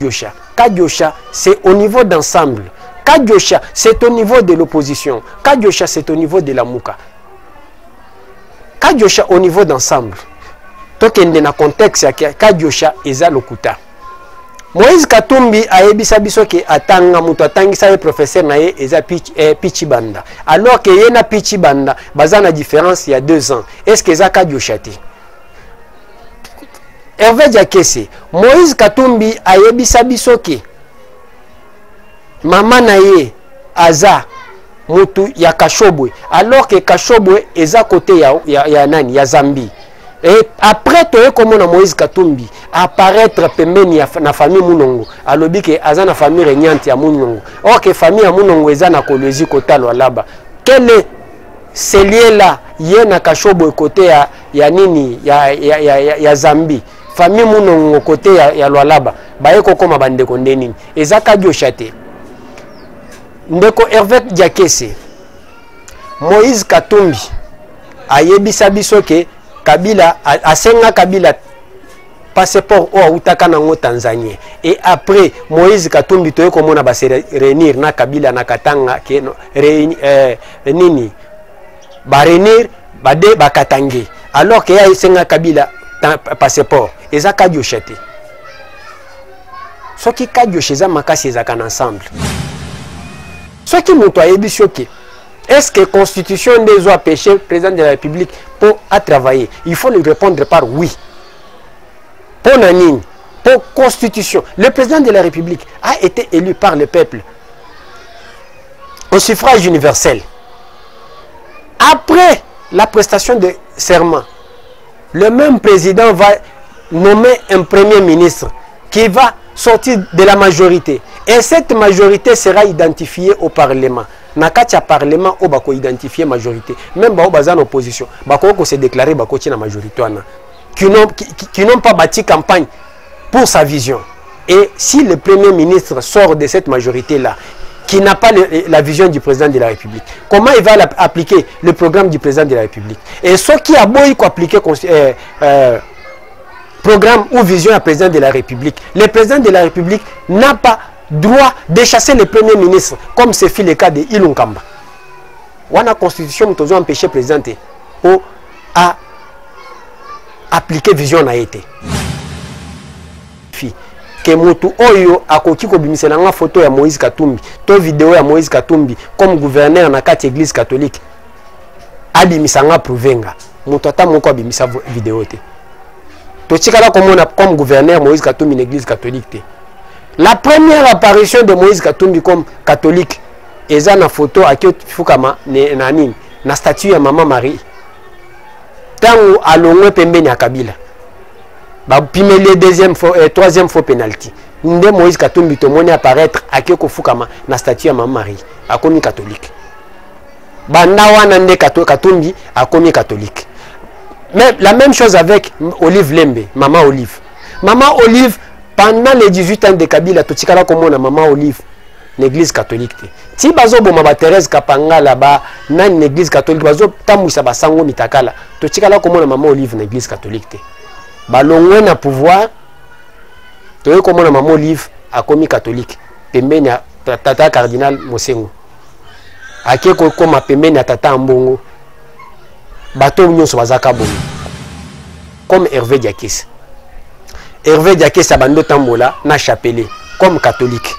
Kadiosha. Kadiosha, c'est au niveau d'ensemble. Kadiosha, c'est au niveau de l'opposition. Kadiosha, c'est au niveau de la Mouka. Kadiosha, au niveau d'ensemble. Donc, il y a un contexte Kadiosha eza lokuta. Moïse Katumbi a ebisa biso ke atanga mutu atangisa ye professeur na ye eza Pichi Banda. Alors que yena Pichi Banda, baza na différence il y a 2 ans. Est-ce que eza Kadiosha te? Hervé Diakese, Moïse Katumbi a ebisa biso ke mama na ye aza mutu ya Kashobwe. Alors que Kashobwe eza côté ya nani ya Zambie. Et après toi comme on a Moïse Katumbi apparaître pembeni na famille Munongo alobi ke aza na famille regnante ya Munongo. Or que famille ya Munongo eza na Kolwezi kotalo laba. Quel est ce lien là yena Kashobo côté ya nini ya Zambie. Famille Munongo côté ya Lwalaba. Baye kokoma bandeko ndeni. Eza Kadiosha te. Ndeko Hervé Diakese. Moïse Katumbi ayebisa biso ke Kabila asenga Kabila passeport au utaka nango Tanzanie. Et après Moïse Katumbi toye komona ba se réunir na Kabila na Katanga ke nini ba réunir ba de ba Katange. Alors que ya senga Kabila passeport eza Kadiosha te. Soki Kadiosha eza makasi ezaka ensemble. Soki mutu ayebi soki est-ce que la Constitution des a péché le président de la République pour travailler? Il faut lui répondre par oui. Pour Nanine, pour Constitution. Le président de la République a été élu par le peuple au suffrage universel. Après la prestation de serment, le même président va nommer un premier ministre qui va sortir de la majorité. Et cette majorité sera identifiée au Parlement. Nakatia Parlement ou bako identifier majorité. Même bao bazan opposition, bako se déclarer bako na majorité qui n'ont pas bâti campagne pour sa vision. Et si le premier ministre sort de cette majorité là, qui n'a pas la vision du président de la République, comment il va appliquer le programme du président de la République? Et ceux qui a beau appliquer programme ou vision à président de la République, le président de la République n'a pas droit de chasser le premier ministre, comme ce fut le cas de Ilunkamba. La constitution nous a empêché de présenter ou à appliquer vision na été. Que mutu oyo akoki ko bimisela nga photo ya Moïse Katumbi, to vidéo ya Moïse Katumbi comme gouverneur na kati église catholique. Abimisa nga prouvenga. Mutu ata moko abimisa vidéo te. To tikala comme gouverneur Moïse Katumbi na église catholique te. La première apparition de Moïse Katumbi comme catholique est une photo à Fukama na statue de Maman Marie. Tango alongwe pembeni ya Kabila. Ba pimeli troisième fois penalty. Nde Moïse Katumbi to moni apparaître à Fukama na statue de Maman Marie. Akomi catholique. Banda wana nde Katumbi akomi catholique. Mais la même chose avec Olive Lembe, Maman Olive. Maman Olive pendant les 18 ans de Kabila, tout le monde a Maman Olive, l'église catholique. Si bazo boma ba Thérèse Kapanga là-bas, na l'église catholique, bazo tamuisa ba sango mitakala, tout le monde a Maman Olive, l'église catholique. Balongwe na pouvoir, tout le monde a Maman Olive, a commis catholique. Pembeni a tata cardinal Mosengo. Ake ko koma pembeni a tata Mbongo. Bato nyonso bazaka bongo. Comme Hervé Diakese. Hervé Diakese abando tambola na chapelet comme catholique.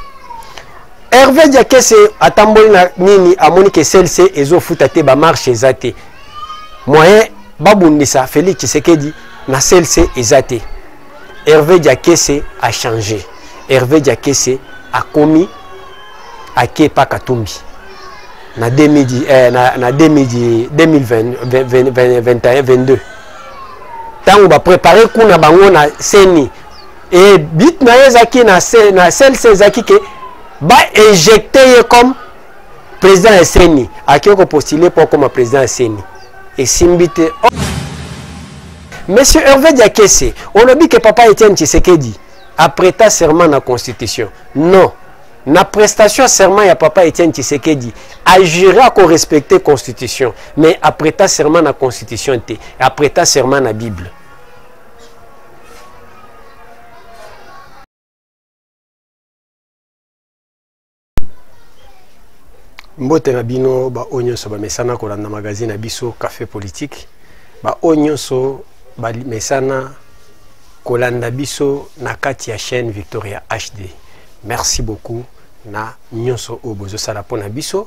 Hervé Diakese atamboli na nini amoni ke celle-ci ezo futate ba marche ezate. Moyen babundisa Félix Tshisekedi na celle-ci ezate. Hervé Diakese a changé. Hervé Diakese a commis à Kepa Katumbi. Na 2021-22. Tant va préparer kuna bango na seni et bit na ezaki na celle ezaki que ba injecter comme président seni akiko postuler pour comme président seni et simbite. Monsieur Hervé Diakese, on a dit que papa Etienne Tshisekedi a prêté serment na constitution. Non. Na prestation serment ya papa Etienne Tshisekedi a juré à respecter la constitution, mais a prêté serment na constitution té, a prêté serment na Bible. Mbote na bino ba onyoso ba mesana ko landa magazine na biso Café Politique. Ba onyoso ba mesana ko landa biso na kati ya chaîne Victoria HD. Merci beaucoup na nyonso o bozo sala pona biso.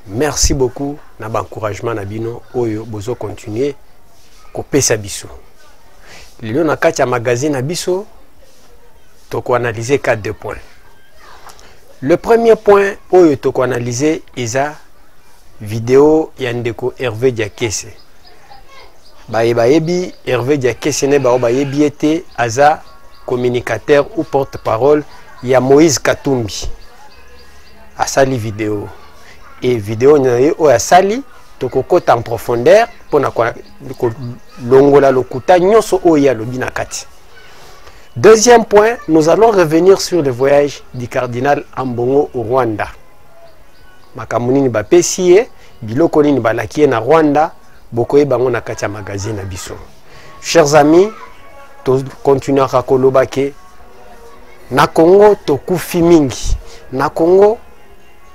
Merci beaucoup na ba encouragement na bino oyo bozo continuer ko pesa biso. Lelo na kati ya magazine na biso toko analyser 4 points. Le premier point oyo toko analyser eza vidéo ya ndeko Hervé Diakese. Bayebi Hervé Diakese ne bayebi ete aza communicateur ou porte-parole ya Moïse Katumbi. Asali vidéo. Et vidéo naye o asali toko kota en profondeur pona ko longola lokuta nyonso oya lobi na kati. Deuxième point, nous allons revenir sur le voyage du cardinal Ambongo au Rwanda. Makamuni ni bapesiye, biloko ni balakiye na Rwanda, bokoye bango na kati ya magazine na biso. Chers amis, to continuer à koloba ke na Congo to kufi mingi. Na Congo,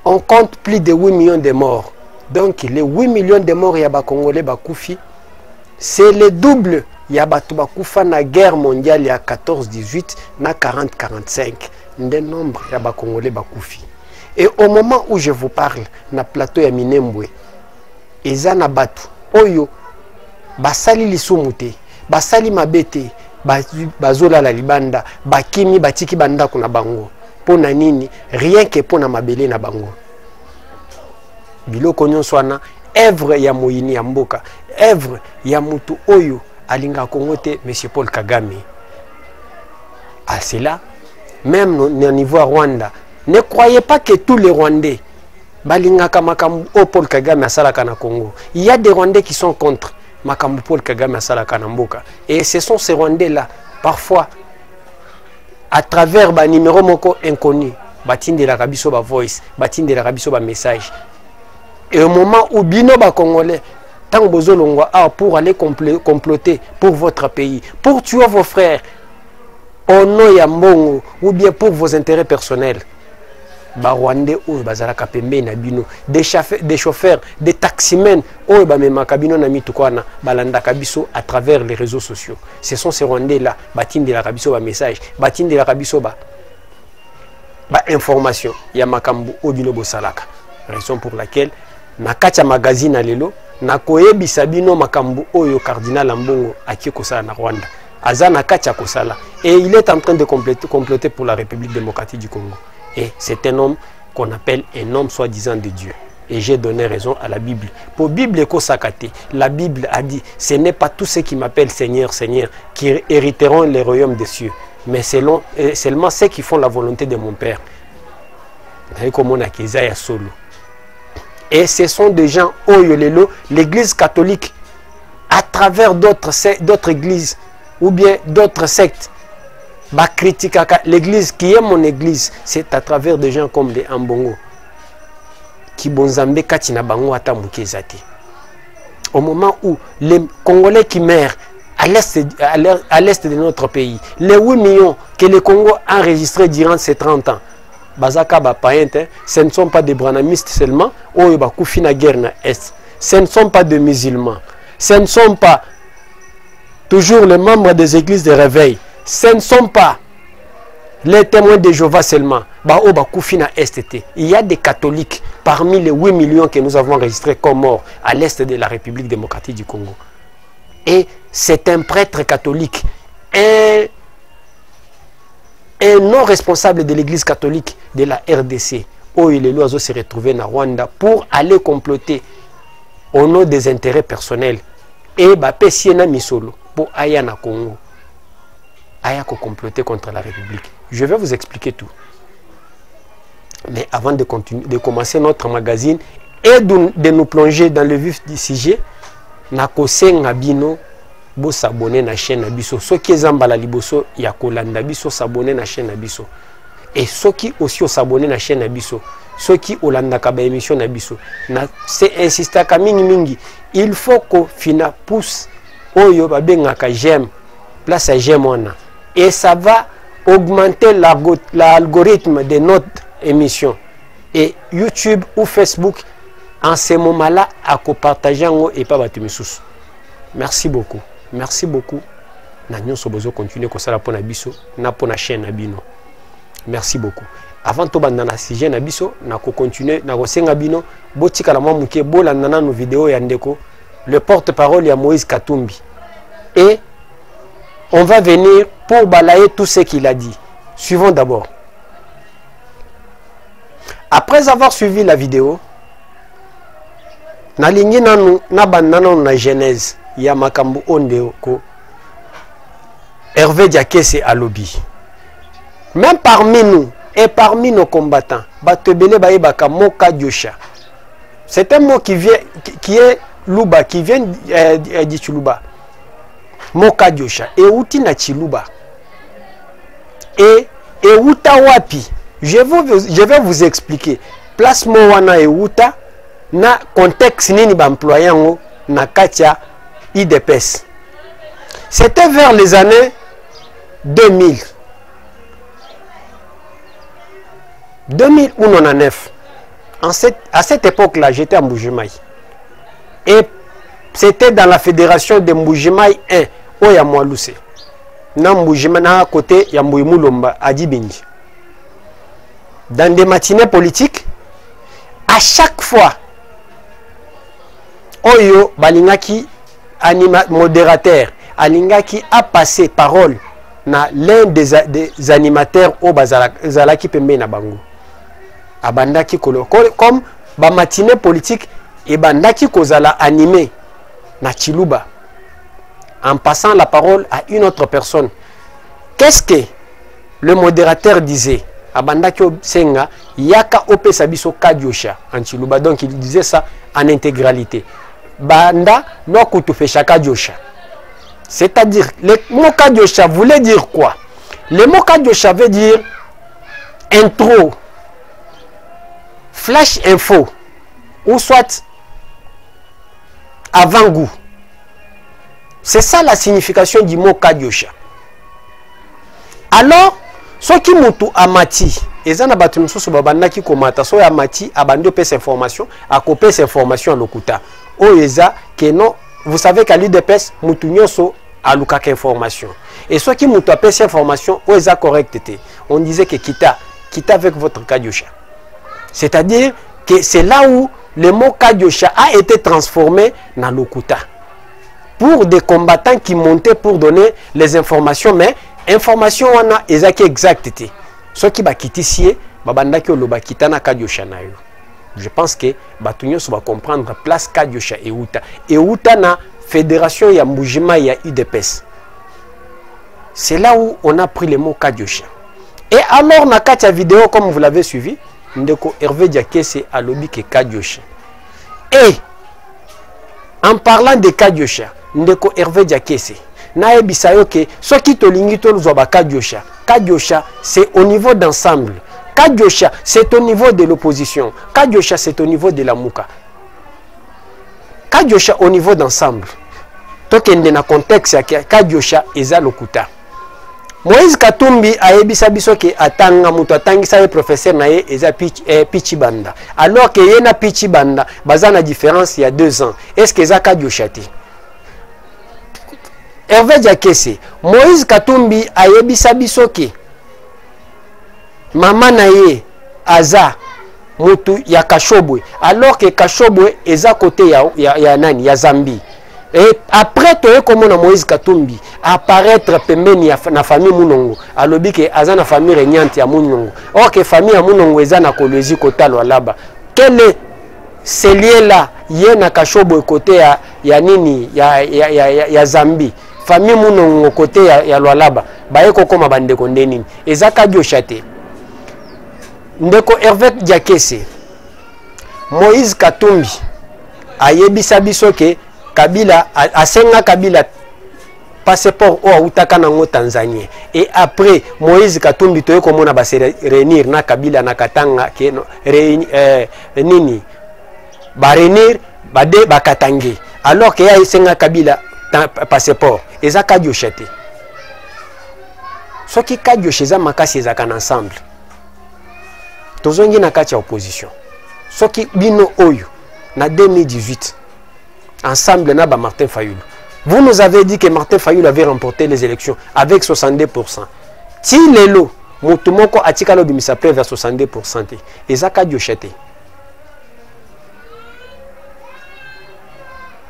on compte plus de 8 millions de morts. Donc les 8 millions de morts ya ba Congolais ba kufi, c'est le double ya batu bakufa na guerre mondiale ya 14-18 na 40-45 nde nombre ya ba Congolais bakufi. Et au moment où je vous parle na plateau ya Minembwe eza na batu oyo basali lisumu te, basali mabete, bazola la libanda, bakimi batiki banda kuna bango. Pona nini? Rien que pona mabele na bango. Biloko nyonso wana œuvre ya moyini ya mboka, œuvre ya mutu oyo alinga Congo te, monsieur Paul Kagame. À cela, même au niveau à Rwanda, ne croyez pas que tous les Rwandais balinga makambu o Paul Kagame asalaka na Congo. Il y a des Rwandais qui sont contre makambu Paul Kagame asalaka na mboka. Et ce sont ces Rwandais là, parfois, à travers ba numéro moko inconnu, batinde la rabiso ba voice, batinde la rabiso ba message. Et au moment où bino ba Congolais tant bozolongwa pour aller comploter pour votre pays, pour tuer vos frères au nom ya mbongo ou bien pour vos intérêts personnels, ba Rwandais ou bazalaka pembe na bino, des chauffeurs, des taximens ou ba memaka bino na mitukwana balandaka biso à travers les réseaux sociaux. Ce sont ces Rwandais là batinde la rabiso ba message, batinde la rabiso ba information ya makambu obino bosalaka. Raison pour laquelle na kacha magazine alelo na koyebisa bino makambu oyo cardinal Ambongo aki kosala na Rwanda. Aza na kacha kosala et il est en train de comploter pour la République démocratique du Congo. Et c'est un homme qu'on appelle un homme soi-disant de Dieu. Et j'ai donné raison à la Bible. Pour Bible Kosakate, la Bible a dit, ce n'est pas tous ceux qui m'appellent Seigneur, Seigneur, qui hériteront les royaumes des cieux, mais seulement ceux qui font la volonté de mon Père. Solo. Et ce sont des gens, l'église catholique, à travers d'autres églises, ou bien d'autres sectes, l'église qui est mon église, c'est à travers des gens comme les Ambongo, qui bonzambe katina bango ata mukezate. Au moment où les Congolais qui meurent à l'est de notre pays, les 8 millions que le Congo a enregistrés durant ces 30 ans, Bazaka Bapaïente, ce ne sont pas des branamistes seulement, ou Bakufina guerre na Est. Ce ne sont pas des musulmans. Ce ne sont pas toujours les membres des églises de réveil. Ce ne sont pas les témoins de Jéhovah seulement. Il y a des catholiques parmi les 8 millions que nous avons enregistrés comme morts à l'est de la République démocratique du Congo. Et c'est un prêtre catholique, un non responsable de l'église catholique de la RDC, où il est loin de se retrouver en Rwanda pour aller comploter au nom des intérêts personnels. Et Bapesiena Misolo pour Aya na Congo. Aya ko comploter contre la République. Je vais vous expliquer tout. Mais avant de commencer notre magazine et de nous plonger dans le vif du sujet, Nakose Ngabino, bo s'abonner na chaîne Nabiso. Ceux qui zambala liboso ya kolanda biso s'abonner na chaîne Nabiso. Et ceux qui aussi s'abonner na chaîne Nabiso. Ceux qui olanda kaba émission Nabiso. C'est insister ka mingi mingi. Il faut que fina pousse oyo babengaka j'aime. Place à j'aime wana. Et ça va augmenter l'algorithme de notre émission. Et YouTube ou Facebook en ce moment-là à partager et pas battre sous. Merci beaucoup. Merci beaucoup. Nous sommes continuer comme ça pour Nabiso, na pour la chaîne Nabino. Merci beaucoup. Avant de bandana sujet Nabiso, na ko continuer na ko senga bino, botika la mwa muke bola nana no vidéo ya ndeko, le porte-parole ya Moïse Katumbi. Et on va venir pour balayer tout ce qu'il a dit. Suivons d'abord. Après avoir suivi la vidéo, na lingi nanu na bandana na Genèse ya makambu ondeko Hervé Diakese à lobby. Même parmi nous et parmi nos combattants, Batebele Baebaka Moka Diosha. C'est un mot qui vient, qui est Luba, qui vient du Chuluba. Moka Diosha. Et Outi na Chiluba. Et Uta Wapi. Je vais vous expliquer. Place Mowana et Uta, na contexte nini ba employant na Katia IDPS. C'était vers les années 2000. 2009. À cette époque-là, j'étais à Mbujimaï. Et c'était dans la fédération de Mbujimaï 1, au Yamoualousé. Dans Mbujimaï, à côté, Yamouimoulomba, à Dibindi. Dans des matinées politiques, à chaque fois, Oyo Balingaki, modérateur, Alingaki a passé parole na l'un des animateurs au Bazalaki Pembe na Bango. Abandaki kolo comme ba matinée politique et bandaki kozala animé na Chiluba en passant la parole à une autre personne. Qu'est-ce que le modérateur disait? Abandaki senga yaka ope sabiso kadiosha en Chiluba, donc il disait ça en intégralité. Banda no kutufe kadiosha. C'est-à-dire, le mot Kadiosha voulait dire quoi? Le mot Kadiosha veut dire intro, flash info, ou soit avant-goût. C'est ça la signification du mot Kadiosha. Alors, ce qui mutu amati, et ça n'a pas de choses qui komata, so amati abando pèse information, à copier ces informations à l'okuta. O eza que non, vous savez qu'à l'UDPS mutu nyoso à l'ukaka information. Et ceux qui mutu appelle ces informations, o eza correcte. On disait que quitta avec votre Kadiosha. C'est-à-dire que c'est là où le mot Kadiosha a été transformé dans l'okuta. Pour des combattants qui montaient pour donner les informations, mais information on a ezaki exacte. Ceux qui bakitisie babandaki olobakita na Kadiosha na yo. Je pense que batunyo so va comprendre place Kadiosha et Uta na fédération ya Mbujima ya UDPS. C'est là où on a pris le mot Kadiosha. Et alors na katia vidéo comme vous l'avez suivi, ndeko Hervé Diakese a lobby que Kadiosha. Et en parlant de Kadiosha, ndeko Hervé Diakese na ebisayo ke so ki tolingi to zoba Kadiosha. Kadiosha c'est au niveau d'ensemble. Kadiosha c'est au niveau de l'opposition. Kadiosha c'est au niveau de la Mouka. Kadiosha au niveau d'ensemble. Tokende na contexte ya Kadiosha eza lokuta. Moïse Katumbi a ebisa biso ke atanga muto atangisa ye professeur na ye eza Pichi Banda. Alors que yena Pichi Banda baza na différence il y a 2 ans. Est-ce que eza Kadiosha te? Hervé Diakese, Moïse Katumbi a ebisa biso ke mama na ye aza mutu ya Kashobwe, alors que Kashobwe eza côté ya nani ya Zambie. Et après toi comme on a Moïse Katumbi apparaître pembeni na famille Munongo, alobi ke aza na famille regnante ya Munongo. Or que famille ya Munongo eza na Kolwezi kotalo laba. Quel est ce lien là yé na Kashobwe côté ya nini ya Zambie. Famille Munongo côté ya Lwalaba. Baye kokoma bandeko ndenini. Eza Kadiosha te. Ndeko Hervé Diakese, Moïse Katumbi ayebisa biso ke Kabila asenga Kabila passeport o autaka nango Tanzanie. Et après Moïse Katumbi toye komona ba se réunir na Kabila na Katanga ke nini ba réunir bade bakatange. Alors que ya esenga Kabila passeport eza Kadiosha te. Soki Kadiosha eza makasi ezaka ensemble. Tozongi na kati ya opposition. Soki bino oyo en 2018. Ensemble, na Martin Fayoulou. Vous nous avez dit que Martin Fayoulou avait remporté les élections avec 62%. Si les lots, Moutoumoko Atikalo Bimisa près vers 62%. Et Zaka Diochete.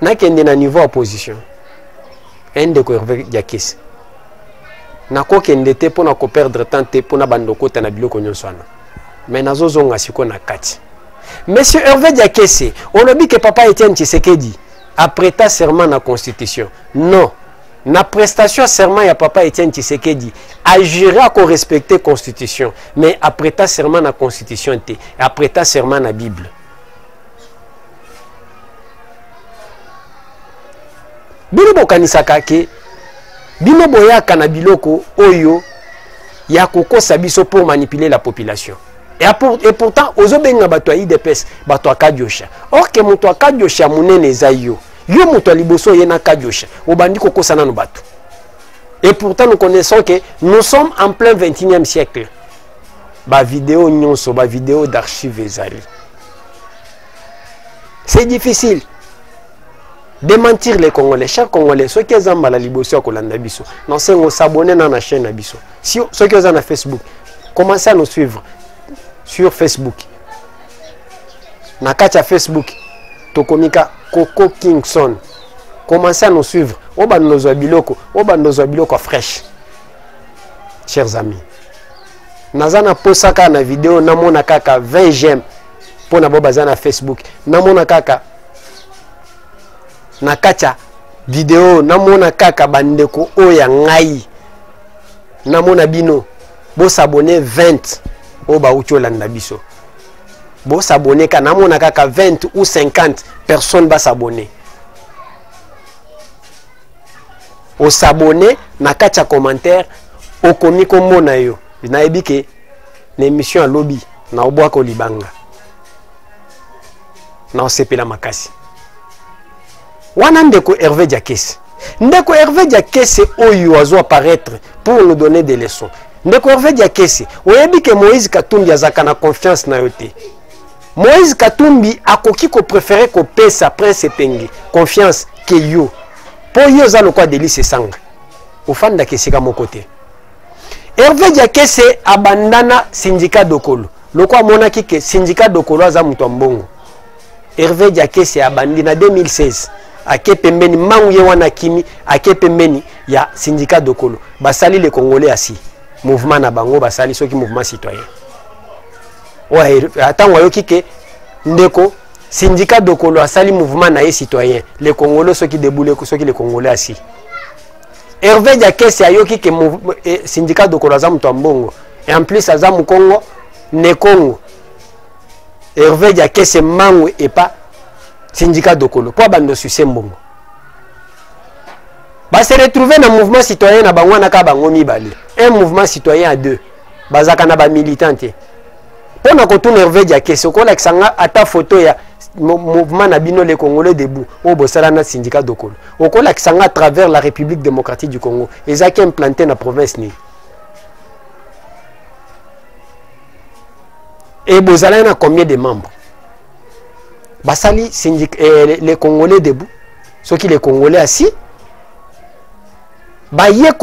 N'a qu'un niveau opposition. Un de Hervé Diakès. N'a qu'un été pour ne perdre tant de pour ne bandoko tanabilo konyonswana. Mais n'a zozonga siko na kati. Monsieur Hervé Diakès, on a dit que papa Etienne Tshisekedi a prêté serment à la Constitution. Non. Na prestation serment ya papa Etienne Tshisekedi a juré à respecter la Constitution. Mais a prêté serment à la Constitution, a prêté serment à la Bible. Bino bokanisaka ke bino boyaka na biloko oyo ya kokosa biso pour manipuler la population. Et pourtant ozobenga bato IDPS bato akadiosha. Or que moto akadiosha munene za yo. Yo moto liboso yena akadiosha. Obandi kokosa nanu bato. Et pourtant nous connaissons que nous sommes en plein 21e siècle. Ba vidéo nyonso, ba vidéo d'archives ezali. C'est difficile. Démentir les Congolais, chers Congolais, ceux qui ont la liboso à Kolanda Biso, non c'est s'abonner dans la chaîne Biso. Si ceux qui ont Facebook, commencez à nous suivre sur Facebook. Nakacha Facebook, Tokomika Coco Kingston. Commencez à nous suivre. Oba nozo biloko fraîche. Chers amis. Nazana posaka na vidéo namona kaka 20 j'aime pour na bobazana Facebook. Namona kaka nakacha vidéo namona kaka bandeko oya ngai namona bino bo s'abonner 20 oba ucholanda biso bo s'abonner ka namona kaka 20 ou 50 personnes ba s'abonner o s'abonner nakacha commentaire o komiko mona yo na ebike na émission à lobby na obwa ko libanga na osepela makasi. Wana ndeko Hervé Diakès. Ndeko Hervé Diakès oyo azo apparaître pour nous donner des leçons. Ndeko Hervé Diakès, oyebi ke Moïse Katumbi azaka na confiance na yote. Moïse Katumbi akoki ko préférer ko pesa prince Penge confiance ke yo. Po yo za lokwa Delice Sanga. Ofanda kesika mon côté. Hervé Diakès abandana syndicat Dokolo. Lokwa monaki ke syndicat Dokolo aza mutu mbongo. Hervé Diakès abandi na 2016. Ake pembeni mangu ye wana kimi ake pembeni ya syndicat Dokolo basali les Congolais assis mouvement na bango basali soki mouvement citoyen ouais attends wayoki ke ndeko syndicat Dokolo asali mouvement na ye citoyen les Congolais soki deboule soki les Congolais assis Hervé Diakès ayoki ke syndicat Dokolo za mutu mbongo et en plus aza mu Congo ne Congo Hervé Diakès mangu et pas syndicat Dokolo pour bando succès mbongo ba se retrouver dans mouvement citoyen na bango na ka bango mibale un mouvement citoyen à deux bazaka na ba militanté pour na kotourner Hervé Diakès ko la kisanga ata photo ya mouvement na bino les Congolais debout au bosala na syndicat Dokolo o ko la kisanga à travers la République démocratique du Congo ezaki implanté na province ni et bozala na combien de membres basali les Congolais debout, ceux qui les Congolais assis, baye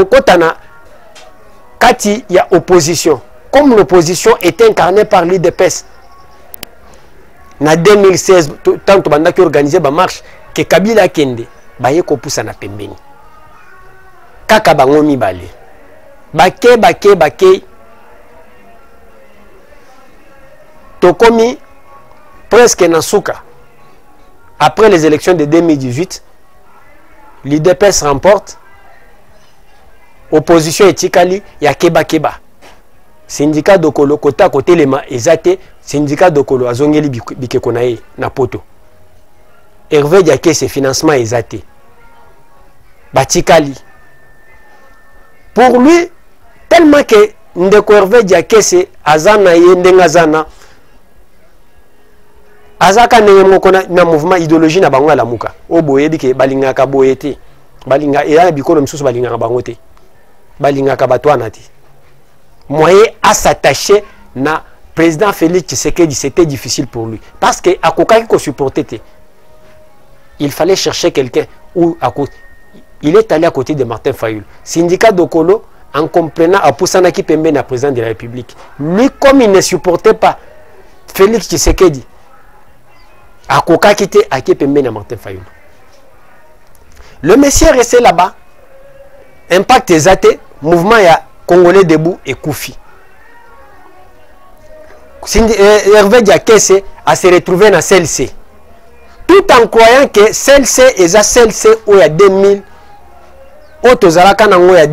kotana kati ya opposition. Comme l'opposition est incarnée par l'IDPS. Na 2016, tant que banda qui organisé ba marche que Kabila kende, baye ko poussa na pembeni. Kaka bango mibale. Bake Tokomi presque Nasuka. Après les élections de 2018, l'IDPS remporte. Opposition etikali ya keba. Syndicat Dokolo kota kote lema ezate syndicat Dokolo azongeli bikeko na ye na poto. Hervé Diakès financement ezate. Batikali. Pour lui tellement que ndeko Hervé Diakès azana ye ndenga zana azaka ne moko na mouvement idéologie na bango la muka oboyebi ke balinga ka boyete balinga ya bikolo msusu balinga bango te balinga ka batwana te moyen à s'attacher na président Félix Tshisekedi, c'était difficile pour lui. Parce que à Kokaki ko supportait, il fallait chercher quelqu'un où il est allé à côté de Martin Fayulu. Syndicat Dokolo, en comprenant à Poussanaki Pembe, le président de la République. Lui, comme il ne supportait pas Félix Tshisekedi, à Kokaki était à Pembe na Martin Fayulu. Le monsieur est resté là-bas. Impact Zate, mouvement ya Congolais debout et Koufi. Hervé Diakese a se retrouvé dans CLC. Tout en croyant que CLC est à CLC où il y a 2000, au Tozalaka il y a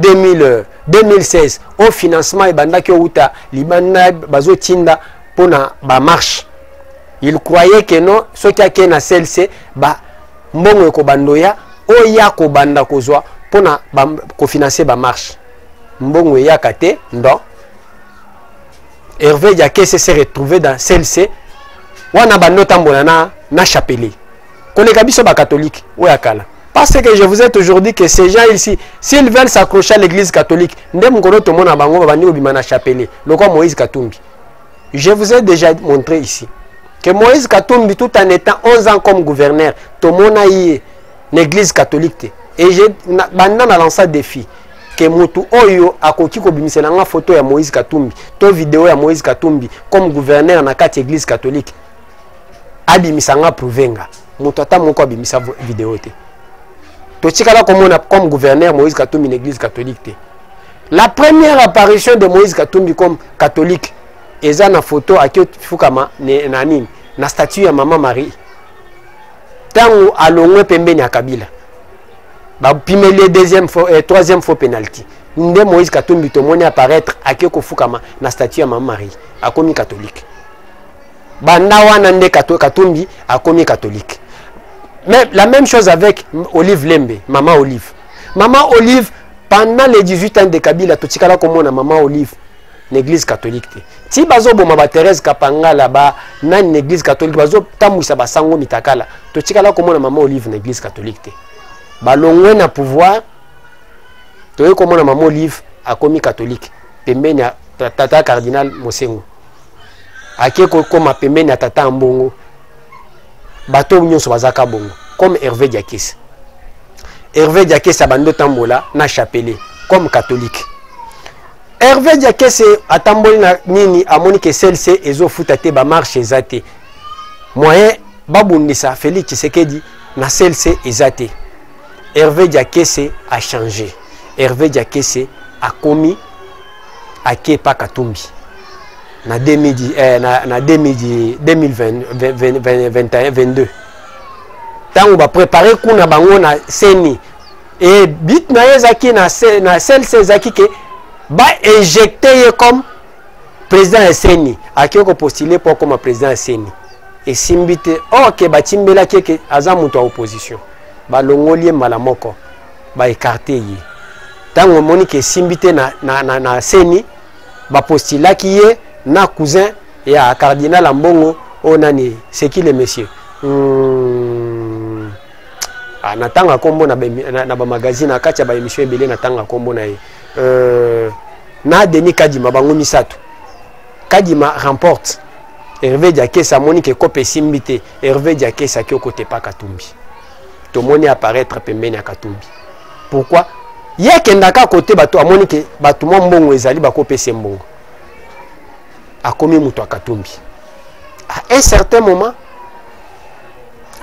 2016, au financement et bandaki outa libana bazo tinda pour na ba marche. Il croyait que non, ce qui a été na CLC ba mbongo ko bandoya o ya ko banda kozwa pour na ko financer ba marche. Mbongo ya kate ndo. Hervé Diakese s'est retrouvé dans CLC. Wana bando tambola na chapelier. Koleka biso ba catholique ou yakala. Parce que je vous ai toujours dit que ces gens ici, s'ils veulent s'accrocher à l'église catholique, ndem kono to mona bango bandi obima na chapelier. Loko Moïse Katumbi. Je vous ai déjà montré ici que Moïse Katumbi, tout en étant 11 ans comme gouverneur, to mona yi l'église catholique. Et j'ai banda na lancé défi que mutu oyo akoki ko bimisela nga photo ya Moïse Katumbi, to vidéo ya Moïse Katumbi comme gouverneur na kati église catholique. Abimisa nga prouvenga. Mutu ata moko abimisa vidéo te. To tikala comme gouverneur Moïse Katumbi l'église catholique te. La première apparition de Moïse Katumbi comme catholique eza na photo akio fukama na nini na statue ya Maman Marie. Tango alongwe pembeni ya Kabila. Ba pimeli troisième faux penalty. Nde Moïse Katumbi to moni apparaître akio fukama na statue ya Maman Marie akomi catholique. Banda wana nde Katumbi akomi catholique. Mais la même chose avec Olive Lembe, Maman Olive. Maman Olive, pendant les 18 ans de Kabila, tout tikala comme on a Maman Olive, l'église catholique. Si bazo boma ba Thérèse Kapanga là-bas, na une église catholique, bazo tamouisa ba sango mitakala, tout tikala comme on a Maman Olive, l'église catholique. Balongwe na pouvoir, toye comme on a Maman Olive, a commis catholique. Pembeni a tata cardinal Mosengo. Ake comme a pembeni a tata Mbongo. Bateau nyonso bazaka bongo comme Hervé Diakese. Hervé Diakese abando tambola na chapelier comme catholique. Hervé Diakese atamboli na nini amoni que celle-ci ezo futate ba marche ezate. Moyen babundisa Félix Tshisekedi na celle-ci ezate. Hervé Diakese a changé. Hervé Diakese a commis à Kepa Katumbi. Na 2021-22. Tant on va préparer kuna bango na seni et bit na ezaki na celle sezaki ke ba éjecter comme président seni akiko postuler pour comme président seni et simbite OK ba timbela ke azamuto opposition ba longolie malamoko ba écarter yi tant on moni ke simbite na seni ba postula ki ye na cousin ya cardinal Mbongo onani c'est qui le monsieur natanga kombo na ba magazine akacha ba émission ebele natanga kombo na na Denis Kadima bango misato Kadima remporte Hervé Diakese Monique Kope simbite Hervé Diakese ki côté pa Katumbi to moni apparaître pembeni ya Katumbi. Pourquoi yekendaka côté bato Monique bato Mbongo ezali ba Kope Mbongo a commis muto Katumbi. À un certain moment,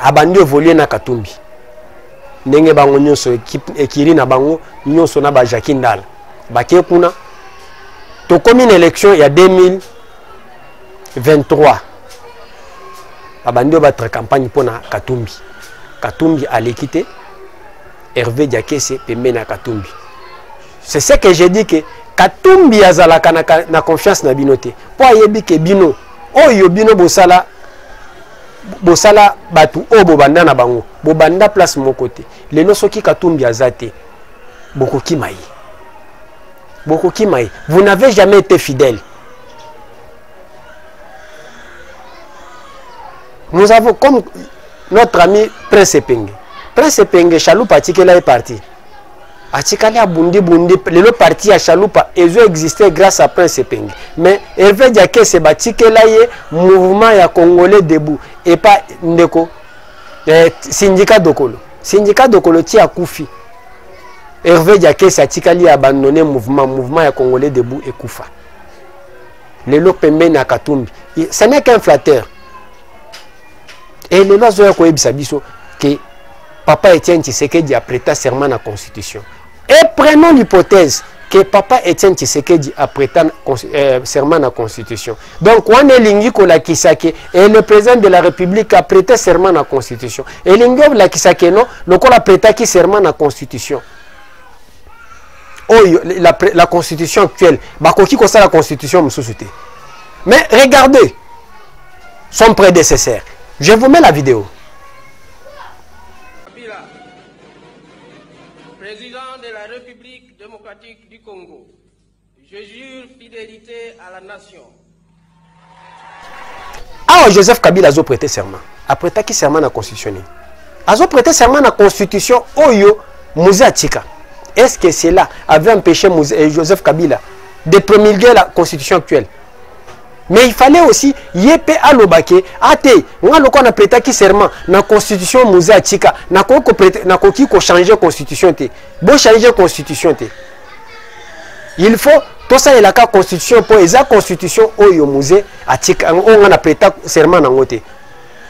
abandi évoluer na Katumbi. Ndenge bango nyonso ekiri na bango nyonso na ba Jacques Ndala. Baké kuna to commis une élection il y a 2023. Abandi battre campagne pour na Katumbi. Katumbi a l'équité. Hervé Diakese pembe na Katumbi. C'est ce que j'ai dit que Katumbi azalaka na confiance na binote. Po ayebi ke bino oyo bino bosala batu o bobanda na bango. Bobanda place mon côté. Lelo soki Katumbi azate bokoki mai. Bokoki mai. Vous n'avez jamais été fidèle. Nous avons comme notre ami Prince Epenge. Prince Epenge Chalou Patikela est parti. atikali abundi bundi le parti ya Chalupa ezo exister grâce à Prince Epenge mais Hervé Diaké se batikela ye mouvement ya Congolais debout et pas ndeko syndicat Dokolo ti akufi Hervé Diaké satikali abandonné mouvement ya Congolais debout et kufa lelo pembe na Katumbi ce n'est qu'un flatteur et lelo zo ko ebisa biso que Papa Etienne Tshisekedi a prêté serment à la Constitution. Et prenons l'hypothèse que Papa Etienne Tshisekedi a prêté serment à la Constitution. Donc, on est l'ingiko la Kisake et le président de la République a prêté serment à la Constitution. Et l'ingiko la Kisake non, le a prêté serment à la Constitution. Oh, la Constitution actuelle, bakoki ko ça la Constitution me société. Mais regardez son prédécesseur. Je vous mets la vidéo. Président de la République démocratique du Congo, je jure fidélité à la nation. Ah, Joseph Kabila a prêté serment. A prêté serment à la Constitution. A prêté serment à la Constitution. Oyo, Moussa Tika. Est-ce que cela avait empêché Joseph Kabila de promulguer la Constitution actuelle? Mais il fallait aussi yépe alobake ate nga loko na prêté ki serment na constitution Moussa Tika na koki ko changer constitution te bo changer constitution te il faut tout ça la constitution pour eza constitution oyo Moussa Tika on a prêté serment na ngote.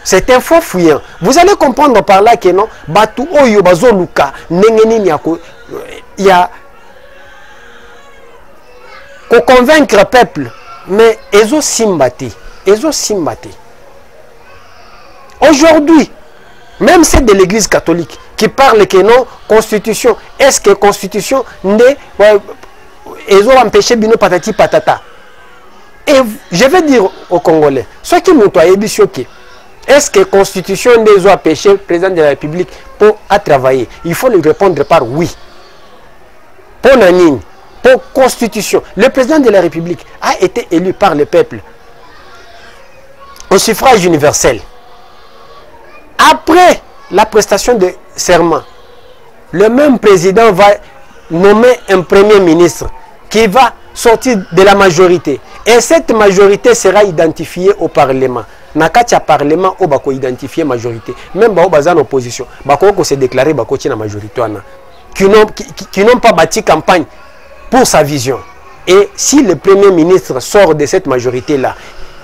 C'est un faux fouillant. Vous allez comprendre par là que non batu oyo bazoluka nengeni nyako ya ko convaincre le peuple. Mais ils ont simbaté. Aujourd'hui, même c'est de l'église catholique qui parle que non, constitution, est-ce que constitution n'est ils ont empêché bino patati patata. Et je vais dire aux Congolais, ceux qui m'ont choqué, est-ce que constitution n'est pas empêché le président de la République pour travailler? Il faut lui répondre par oui. Pour Nanine. Pour constitution, le président de la République a été élu par le peuple au suffrage universel. Après la prestation de serment, le même président va nommer un premier ministre qui va sortir de la majorité. Et cette majorité sera identifiée au Parlement. Nakatia Parlement ou bako identifier majorité. Même bako bazan opposition, bako se déclarer bako tina majorité qui n'ont pas bâti campagne pour sa vision. Et si le Premier ministre sort de cette majorité-là,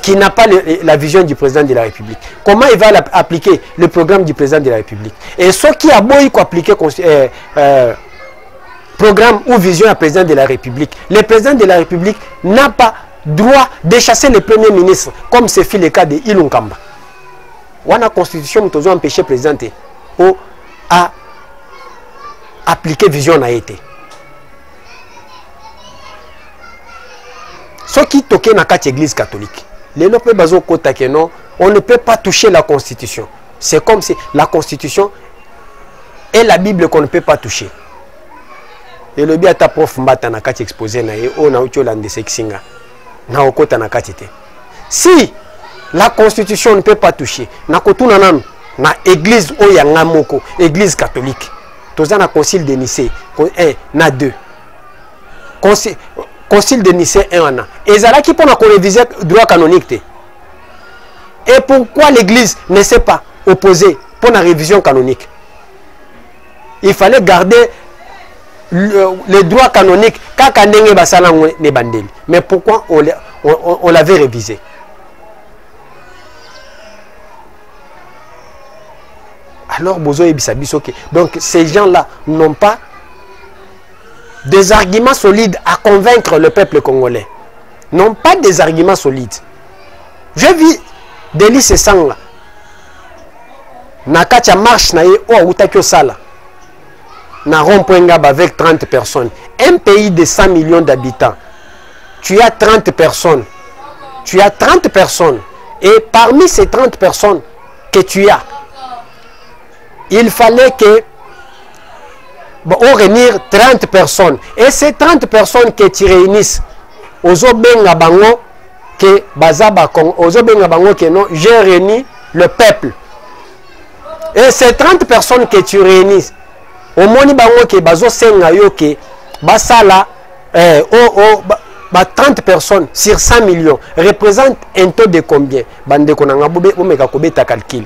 qui n'a pas la vision du président de la République, comment il va appliquer le programme du président de la République? Et ceux qui a beau appliquer programme ou vision du président de la République, le président de la République n'a pas droit de chasser le Premier ministre, comme c'est fait le cas de Ilunkamba. On a la constitution qui a empêché le président à appliquer vision a été. Ceux qui toquent dans l'église catholique, on ne peut pas toucher la constitution. C'est comme si la constitution et la Bible qu'on ne peut pas toucher. Et le bien ta prof mbata na kati exposé na ye o na uchola ndesexinga na okota na kati te. Si la constitution ne peut pas toucher, na kotuna nanu na église o ya ngamoko, église catholique. Toza na concile de Nicée, na 2. Concile de Nicée 1 an. Et ça qui pour réviser le droit canonique. Et pourquoi l'église ne s'est pas opposée pour la révision canonique? Il fallait garder le droit canonique. Mais pourquoi on l'avait révisé? Alors, donc ces gens-là n'ont pas des arguments solides à convaincre le peuple congolais. Non pas des arguments solides. Je vis des lycées sang là. Nakacha marche na ye o utakyo sala. Na rond-point avec 30 personnes. Un pays de 100 millions d'habitants. Tu as 30 personnes. Tu as 30 personnes. Et parmi ces 30 personnes que tu as, il fallait que on réunir 30 personnes. Et ces 30 personnes que tu réunisses, ozobenga bango que bazaba kon, ozobenga bango que non, j'ai réuni le peuple. Et ces 30 personnes que tu réunis, omoni bango ke bazosenga yo ke basala 30 personnes sur 100 millions représente un taux de combien? Bande konanga bobe omeka kobeta calcul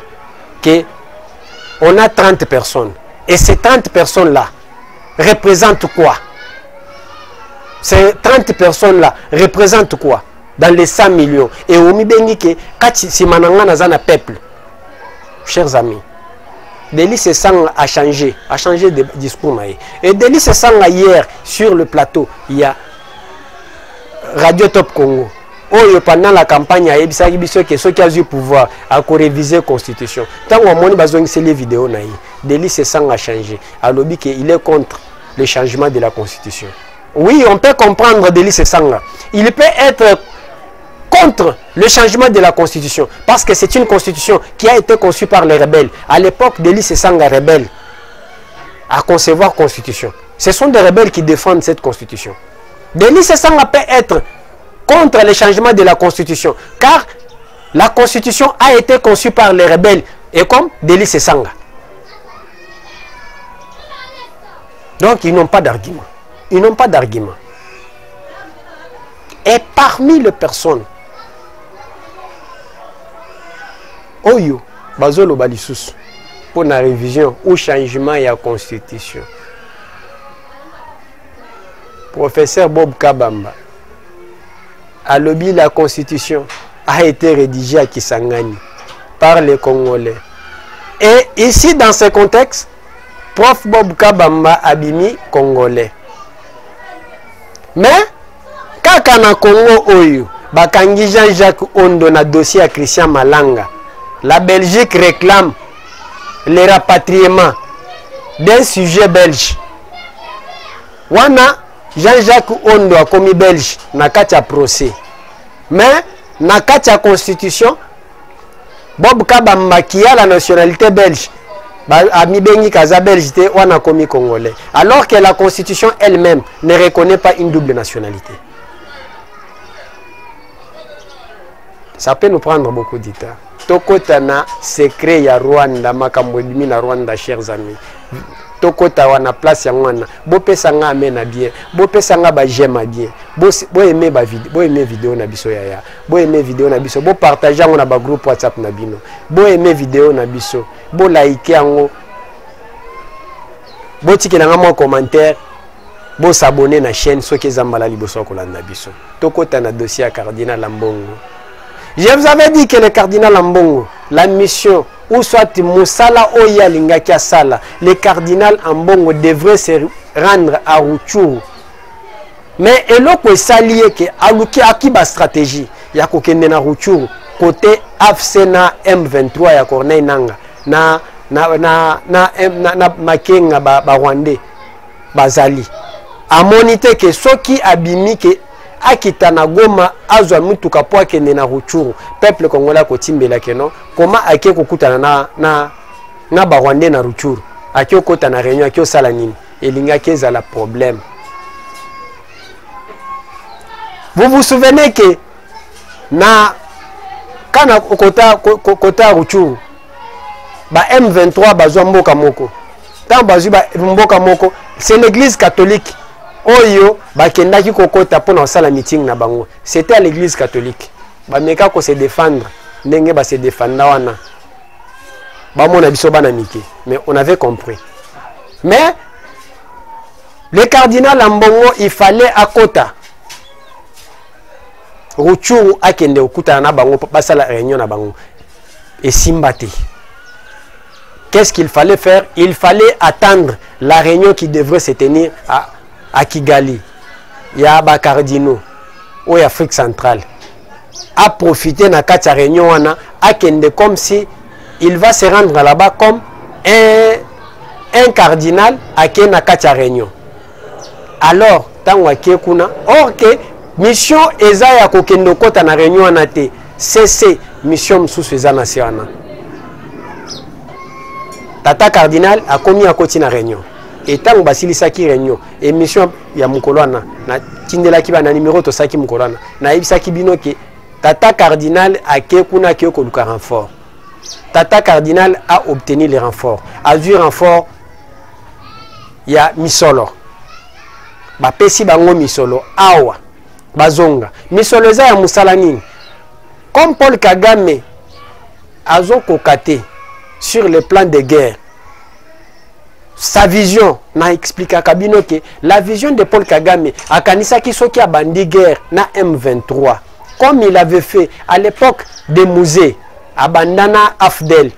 que on a 30 personnes et ces 30 personnes là représentent quoi? Ces 30 personnes là représentent quoi dans les 100 millions? Et omi bengi ke kati simananga nazana peuple. Chers amis, Délice Sanga a changé de discours. Et Délice Sanga hier sur le plateau, il y a Radio Top Congo. Oh, pendant la campagne, il y a que ceux qui ont eu pouvoir à réviser la Constitution. Tant qu'on a besoin de ces vidéos, Délice Sanga a changé. Alors, il est contre le changement de la Constitution. Oui, on peut comprendre Délice Sanga. Il peut être contre le changement de la Constitution parce que c'est une Constitution qui a été conçue par les rebelles. À l'époque, Délice Sanga rebelle à concevoir la Constitution. Ce sont des rebelles qui défendent cette Constitution. Délice Sanga peut être contre le changement de la Constitution car la Constitution a été conçue par les rebelles et comme Délice Sanga. Donc ils n'ont pas d'argument. Ils n'ont pas d'argument. Et parmi les personnes Oyo, bazolo balisusu pour la révision ou changement de la Constitution. Professeur Bob Kabamba a lobby la Constitution a été rédigée à Kisangani par les Congolais. Et ici, dans ce contexte, Prof Bob Kabamba a bimi Congolais. Mais, quand na Congo Oyo, bakangi Jean-Jacques Ondo na dossier à Christian Malanga, la Belgique réclame le rapatriement d'un sujet belge. Wana Jean-Jacques Ondo a commis belge na kati ya procès. Mais na kati ya constitution Bob Kabamba qui a la nationalité belge a mis bengi kaza belge te wana commis congolais. Alors que la constitution elle-même ne reconnaît pas une double nationalité. Ça peut nous prendre beaucoup de temps. Tokota na secret ya Rwanda makambo ebimi na Rwanda, chers amis. Tokota wana place ya mwana bo pesa nga amena bien, bo pesa nga ba j'aime bien, bo aimer ba vidéo, bo aimer vidéo na biso ya bo aimer vidéo na biso, bo partager ngo na ba groupe WhatsApp na bino, bo aimer vidéo na biso, bo like yango, bo tikela nga mo commentaire, bo s'abonner na chaîne soki ezambala liboso ko landa biso. Tokota na dossier ya Cardinal Ambongo. Je vous avais dit que le cardinal Ambongo, la mission, ou soit Moussala Oya Lingaki Sala, le cardinal Ambongo devrait se rendre à Rutshuru. Mais eloko esalié que aluki akiba stratégie ya kokende na Rutshuru côté AFSENA M23 ya Corneille Nanga na makenga ba Rwandais bazali. A monité que soki abimi que akita na Goma azwa mutuka po akende na Rutshuru, peuple congolais kotimbela keno comment ake kokutana na ba Rwandais na Rutshuru, ake okota na réunion ake osala nini elinga keza la problème. Vous vous souvenez que na kana kota Rutshuru ba M23 bazwa mboka moko, tant bazwa ba mboka moko, c'est l'église catholique Oyo bakendaki kokota pour na sala meeting na bango. C'était à l'église catholique. Ba meka ko se défendre, ndenge ba se défendre wana. Ba mona biso bana miki, mais on avait compris. Mais le cardinal Ambongo, il fallait akota Rutshuru akende okuta na bango basala réunion na bango. Et simbate. Qu'est-ce qu'il fallait faire? Il fallait attendre la réunion qui devrait se tenir à Kigali. Il y a des cardinaux ou Afrique centrale. A profiter de la réunion comme si il va se rendre là-bas comme un cardinal à la réunion. Alors, or que mission eza ya kokendo kota na réunion na te, c'est mission msusu eza na siana. Tata cardinal a commis à côté na réunion. Et tant que basilisa ki réunion, émission ya mukolwana na tindela ki ba na numéro to saki mukolwana. Na ibisa ki bino ke tata cardinal a ke kuna ke ko luka renfort. Tata cardinal a obtenu les renforts. A vu renfort ya misolo bapesi bango misolo awa bazonga misolo eza ya musala nini comme Paul Kagame azokoka sur le plan de guerre sa vision na expliqué kabino que la vision de Paul Kagame akanisaki soki abandi guerre na M23 comme il avait fait à l'époque des musées à Bandana Afdel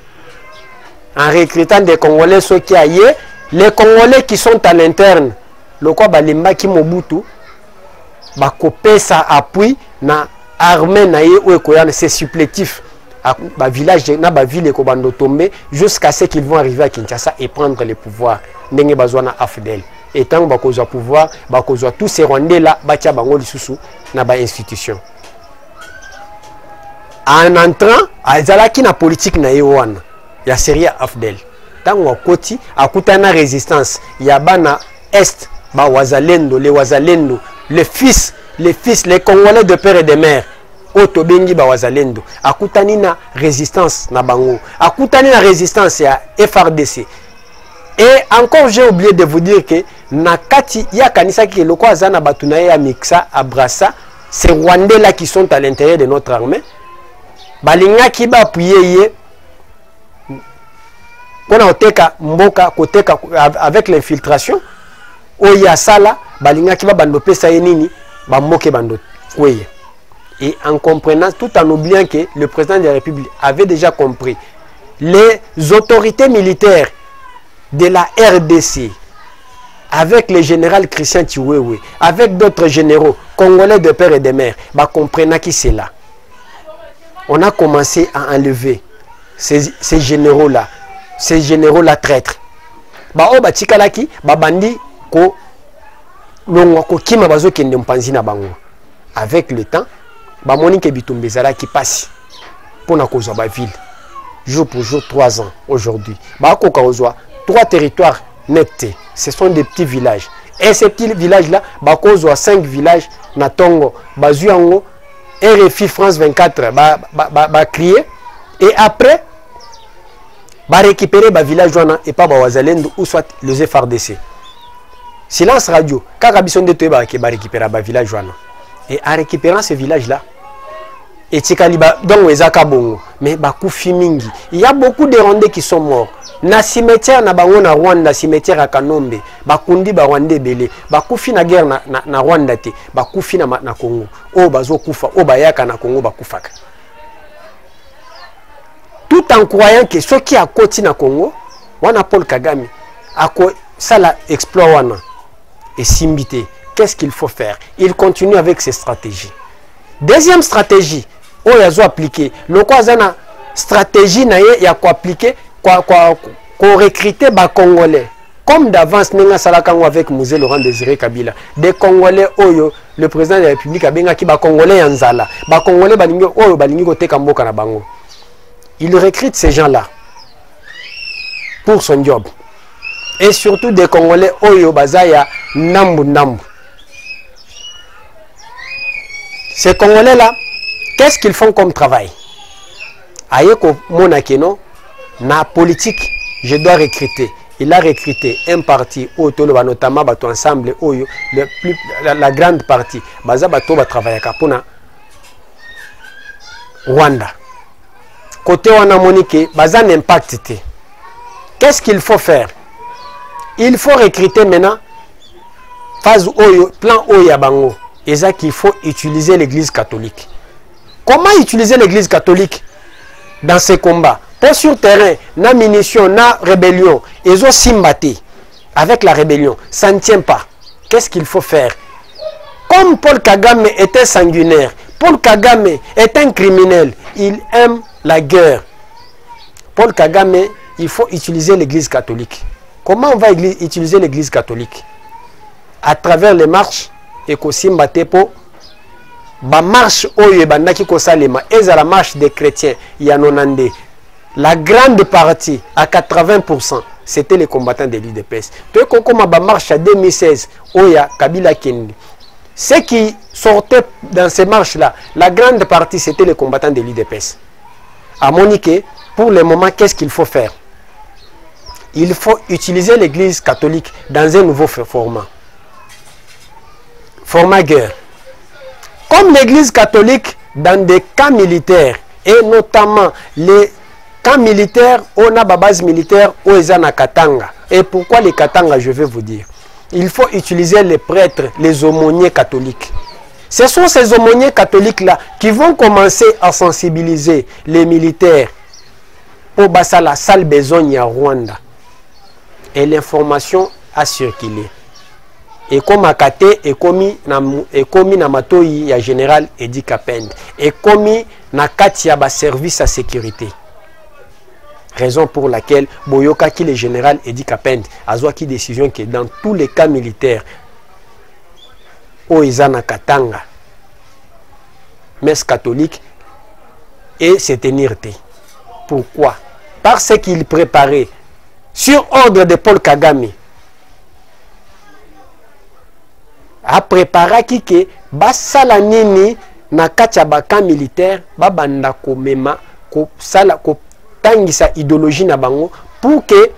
en recrutant des Congolais soki aye les Congolais qui sont à l'interne le quoi balimba ki Mobutu bakopesa appui na armée na ye ou c'est supplétif ba village na ba ville ko bando tomber jusqu'à ce qu'ils vont arriver à Kinshasa et prendre le pouvoir ndenge bazwana Afdel et tant bakozwa pouvoir bakozwa tous ces Rwandais là batia bango lisusu na ba institution en entrant azalaki na politique na yewana ya série Afdel tango akoti akutana résistance ya bana est ba wazalendo les fils les Congolais de père et de mère Otobengi ba wazalendo akutani na résistance na bango akutani na résistance ya FRDC et encore j'ai oublié de vous dire que nakati ya kanisa ki loko azana batuna ya mixa abrasa ces Rwandais là qui sont à l'intérieur de notre armée balinga ki ba appuyer pona oteka mboka koteka avec l'infiltration oya sala balinga ki ba bando pesa nini ba moke bando kweye. Et en comprenant, tout en oubliant que le président de la République avait déjà compris, les autorités militaires de la RDC, avec le général Christian Chiwewe, avec d'autres généraux congolais de père et de mère, bah comprenant qui c'est là. On a commencé à enlever ces généraux-là traîtres. Bah oh bah tikalaki, bah bandi ko longwa ko kima bazo kende mpanzi na bango. Avec le temps, Monique Bitumbezala qui passe pour la cause de la ville. Jour pour jour, 3 ans aujourd'hui. 3 territoires nets. Ce sont des petits villages. Et ces petits villages-là, 5 villages, Natongo, Bazuango, RFI France 24, crier. Et après, récupérer le village et pas Wazalendo ou soit les FRDC. Silence radio. Quand Rabison de Toeba qui récupérer le village. Et en récupérant ce village-là, et Tchikaliba, donc Ezaka Bongo, mais Bakoufi Mingi, il y a beaucoup de Rwandais qui sont morts. Na cimetière na bango na Rwanda, cimetière à Kanombe, Bakundi ba Rwandais belé, Bakoufi na guerre na Rwanda te, Bakoufi na Congo, O bazo kufa, O bayaka na Congo bakufaka. Tout en croyant que ceux qui a côté na Congo, wana Paul Kagame, ça la exploit wana et simbité. Qu'est-ce qu'il faut faire? Il continue avec ses stratégies. Deuxième stratégie, il a appliqué. Le quoi stratégie na y a quoi appliquer, quoi recruter les Congolais. Comme d'avance, nous avons avec Mosé Laurent Désiré Kabila. Des Congolais, le président de la République a bien qui Congolais en Zala. Les Congolais, il recrute ces gens-là pour son job. Et surtout des Congolais, Oyo Bazaya Nambu. Ces Congolais-là, qu'est-ce qu'ils font comme travail? Ayeko Monakeno, na politique, je dois recruter. Il a recruté un parti, notamment bato ensemble, la grande partie. Baza bato va travailler à Rwanda. Côté Wana Monique, baza n'impact. Qu'est-ce qu'il faut faire? Il faut recruter maintenant phase Oyo, plan Oya Bango. Et ça qu'il faut utiliser l'église catholique. Comment utiliser l'église catholique dans ces combats? Pour sur terrain, na munitions, na rébellion, ils ont simbaté avec la rébellion. Ça ne tient pas. Qu'est-ce qu'il faut faire? Comme Paul Kagame était sanguinaire, Paul Kagame est un criminel, il aime la guerre. Paul Kagame, il faut utiliser l'église catholique. Comment on va utiliser l'église catholique? À travers les marches et kosimbaté po ba marche oyo bandaki kosalema eza la marche des chrétiens yanonande. La grande partie à 80% c'était les combattants de l'UDPS. To comme ba marche à 2016 oya Kabila Kendi. Ceux qui sortaient dans ces marches là, la grande partie c'était les combattants de l'UDPS. À Monique, pour le moment, qu'est-ce qu'il faut faire? il faut utiliser l'église catholique dans un nouveau format. Format guerre. Comme l'église catholique dans des cas militaires, et notamment les camps militaires, on a ma base militaire, on est à Katanga. Et pourquoi les Katanga, je vais vous dire. Il faut utiliser les prêtres, les aumôniers catholiques. Ce sont ces aumôniers catholiques-là qui vont commencer à sensibiliser les militaires pour basa la salle besogne à Rwanda. Et l'information a circulé. Et comme à Kate, et commis na matoi ya général Edi Kapende. Et commis na Katia ba service à sécurité. Raison pour laquelle Boyoka qui le général Edi Kapende a qui décision que dans tous les cas militaires, Oizana Katanga, messe catholique, et se tenir. Pourquoi? Parce qu'il préparait, sur ordre de Paul Kagame, a préparé qui que basala nini na katia baka militaire babanda ko mema ko sala ko tangisa idéologie na bango pour que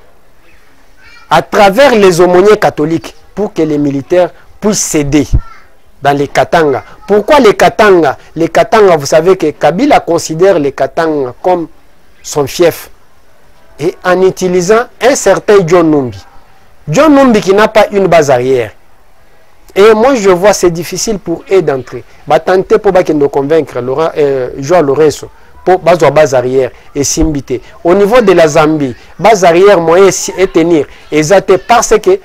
à travers les aumôniers catholiques pour que les militaires puissent céder dans les Katanga. Pourquoi les Katanga? Les Katanga, vous savez que Kabila considère les Katanga comme son fief. Et en utilisant un certain John Numbi. John Numbi qui n'a pas une base arrière. Et moi je vois c'est difficile pour eux d'entrer. Va tenter pour nous convaincre Joao Lorenzo pour base arrière et Simbité. Au niveau de la Zambie, base arrière moyen et tenir. Exactement parce que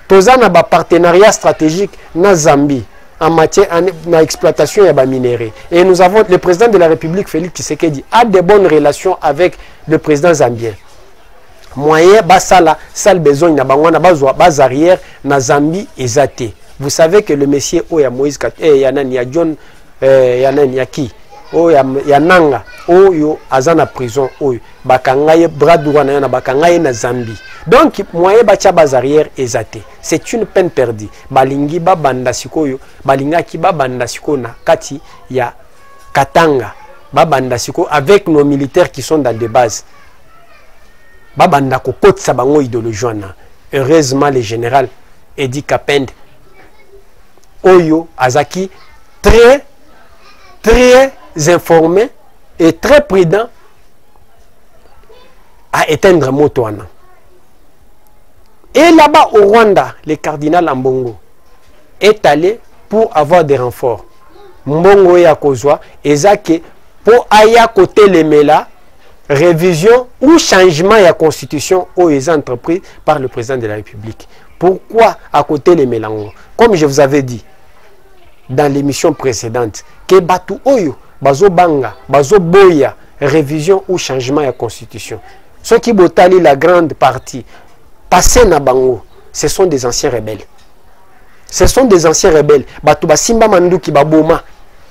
tous un partenariat stratégique na Zambie en matière d'exploitation et minéraux. Et nous avons le président de la République Félix Tshisekedi a de bonnes relations avec le président zambien. Moyen basala sal besoin na bangwana base arrière na Zambie ezate. Vous savez que le monsieur Oya Moïse Yanani ya John Yanani ya qui ya Nanga Oyo azana prison Oyo bakangaye bras droit na bakangaye na Zambie. Donc moyen bacha base arrière ezate. C'est une peine perdue. Balingi ba banda sikoyo balinga ki ba banda siko na kati ya Katanga ba banda siko avec nos militaires qui sont dans des bases. Ba banda ko kotsa bango idéologie wana. Heureusement le général Edi Kapende Oyo Azaki très informé et très prudent à éteindre Motoana. Et là-bas au Rwanda, le cardinal Ambongo est allé pour avoir des renforts. Mbongo ya kozwa ezake pour aya côté lemela révision ou changement de la constitution aux entreprises par le président de la République. Pourquoi à côté les mélanges? Comme je vous avais dit dans l'émission précédente, que Batu Oyo, Bazo Banga, Bazo Boya, révision ou changement de la constitution. Ceux qui botali la grande partie, passé na bango, ce sont des anciens rebelles. Ce sont des anciens rebelles. Batu Basimba Manduki Baboma,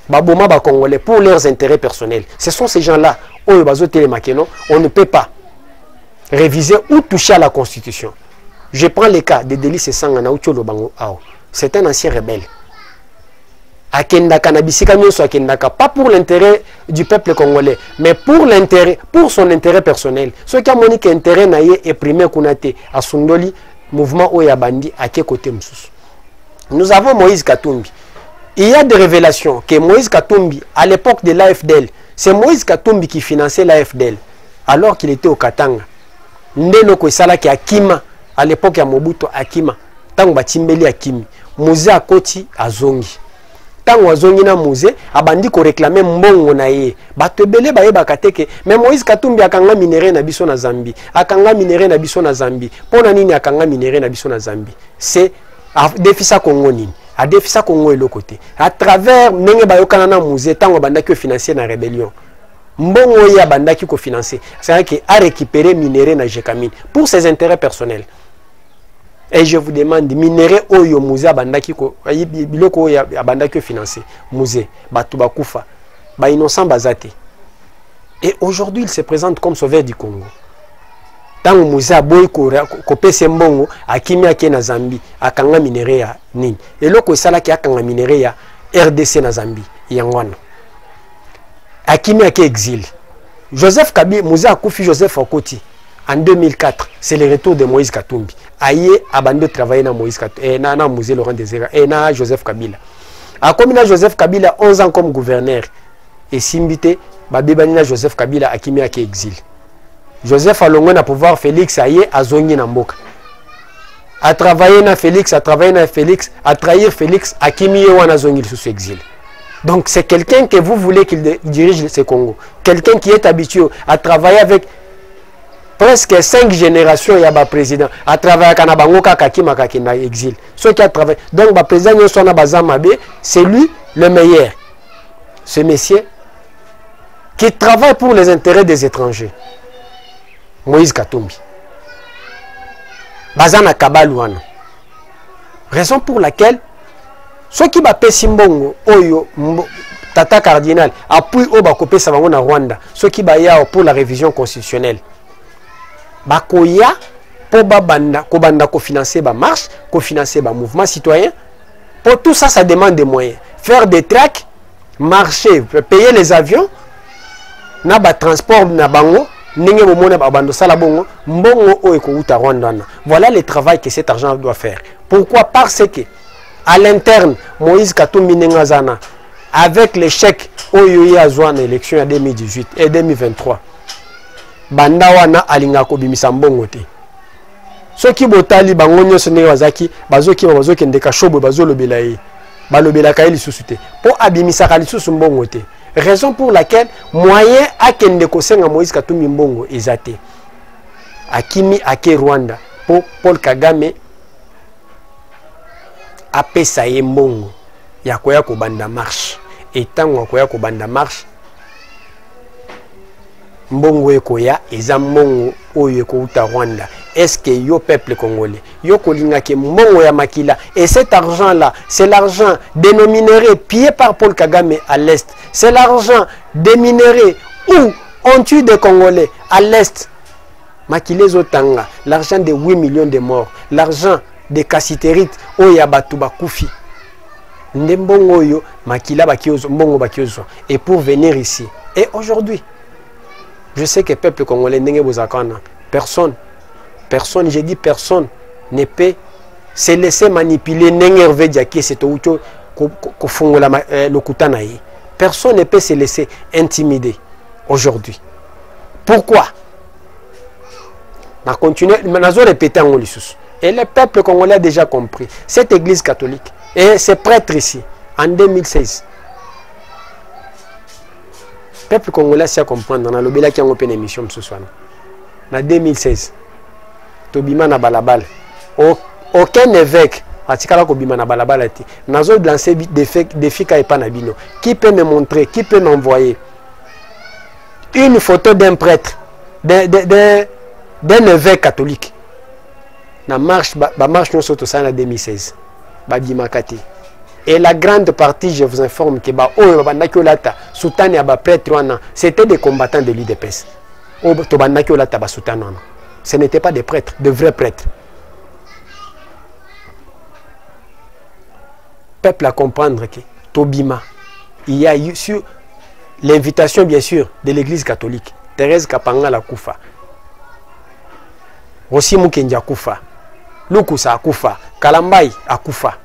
Baboma Bakongolais pour leurs intérêts personnels. Ce sont ces gens-là, Oyo Bazo Télémakeno, on ne peut pas réviser ou toucher à la constitution. Je prends le cas de Delis Sangana Ucholo Bango Ao. C'est un ancien rebelle. Akendaka Nabisika Nyoso Akendaka, pas pour l'intérêt du peuple congolais, mais pour son intérêt personnel. Ce qui a monique intérêt naïe et primé Kunate à Sundoli, mouvement Oyabandi, à quel côté Moussous. Nous avons Moïse Katumbi. Il y a des révélations que Moïse Katumbi, à l'époque de l'AFDL, c'est Moïse Katumbi qui finançait l'AFDL, alors qu'il était au Katanga. Ndelo Koisala qui Akima, à l'époque ya Mobutu Akima, Tango Batimbeli Akimi, Mouzé Akoti Azongi. Tango Azongi na Mouzé, abandi ko réclamer mbongo na ye. Batebele baye bakateke, mais Moïse Katumbi akanga minéré na biso na Zambie, akanga minéré na biso na Zambie. Pona nini akanga minéré na biso na Zambie? C'est défisa Congo nini? A défisa Congo et l'autre côté. À travers nenge bayokana na Mouzé, tango bandaki financier na rébellion. Mbongo ya bandaki ko financer. C'est-à-dire qu'il a récupéré minéré na Jekamine pour ses intérêts personnels. Et je vous demande, minéré oyo Mouzé abandaki ko biloko ya abandaki financer Mouzé batuba kufa ba innocent bazate. Et aujourd'hui il se présente comme sauveur du Congo. Tango Mouzé aboy ko pese mbongo akimi ake na Zambie akanga minéré ya nini. Et loko sala ki akanga minéré ya RDC na Zambie yangwana. Akimi ake exil. Joseph Kabi Mouzé akufi Joseph Okoti. En 2004, c'est le retour de Moïse Katumbi. Aïe, abandonné de travailler dans Moïse Katumbi, dans Musée Laurent Désiré, et dans Joseph Kabila. A comme Joseph Kabila, 11 ans comme gouverneur. Et Simbité, Babébanina Joseph Kabila a kimi ake exil. Joseph Alongo na pouvoir Félix aye a zongi na mboka. A travailler na Félix, a trahir Félix, a kimi wana zongi sous exil. Donc c'est quelqu'un que vous voulez qu'il dirige ce Congo. Quelqu'un qui est habitué à travailler avec presque 5 générations, il y a un président. À travailler avec un bango kakima kakina exil. Ceux qui a travaillé. Donc le président c'est lui le meilleur. Ce monsieur qui travaille pour les intérêts des étrangers. Moïse Katumbi. Bazana Kabalouana. Raison pour laquelle ceux qui va Simbongo, Oyo, Tata Cardinal, appuie au Bakopé Savango na Rwanda, ceux qui va pour la révision constitutionnelle. Bakoya pour babanda, kobanda kofinancer ba marche, kofinancer ba mouvement citoyen. Pour tout ça, ça demande des moyens. Faire des tracts, marcher, payer les avions, na ba transport na bango. Voilà le travail que cet argent doit faire. Pourquoi? Parce que à l'interne, Moïse Katumbi Nengazana, avec l'échec Oyoye Azouan élection en 2018 et 2023, Bandawana Alingako Bimisambongote. Ceux qui botali bangonyo sene wazaki, bazoki bazoki ndeka shobo bazolo belaye, balobela kaeli susute. Pour abimisa kali susumbongote. Raison pour laquelle moyen à kende kosenga Moïse Katumbi Mbongo ezate. Akimi ake Rwanda pour Paul Kagame apesa ye mbongo ya koya ko banda marche. Et tango koya ko banda marche mbongo ekoya eza mbongo oyo ko uta Rwanda. Est-ce que yo peuple congolais yo kolinga ke mbongo ya makila et cet argent là c'est l'argent dénominé pillé par Paul Kagame à l'est. C'est l'argent des minéraux où on tue des Congolais à l'est. Makilé Otanga, l'argent de 8 millions de morts, l'argent des cassitérites, Oyabatu Bakoufi. Ndembongo yo, Makila Bakiozo, Mbongo Bakiozo. Et pour venir ici. Et aujourd'hui, je sais que le peuple congolais n'est pas personne, j'ai dit personne, ne peut se laisser manipuler, n'énerver Diaki, c'est tout, le Koutanaï. Personne ne peut se laisser intimider aujourd'hui. Pourquoi? On continue, on répéter en Olissus. Et le peuple congolais a déjà compris. Cette église catholique et ces prêtres ici, en 2016, le peuple congolais a compris dans le qui a une émission ce soir. En 2016, Tobima na balabal. Aucun évêque atikala ko bima na balabala ti nazo lancer défi ka epa na bino qui peut me montrer, qui peut m'envoyer une photo d'un prêtre d'un évêque catholique na marche ba marche non soto ça en 2016 ba bima kati. Et la grande partie, je vous informe que ba oyo bandaki olata soutane ya ba prêtre wana c'était des combattants de l'UDPS. O to bandaki olata ba soutane wana. Ce n'étaient pas des prêtres, de vrais prêtres. Peuple à comprendre que Tobima, il y a eu sur l'invitation bien sûr de l'église catholique, Thérèse Kapanga la Koufa, Rossi Mukenja Koufa, Lukusa Koufa, Kalambai a Koufa.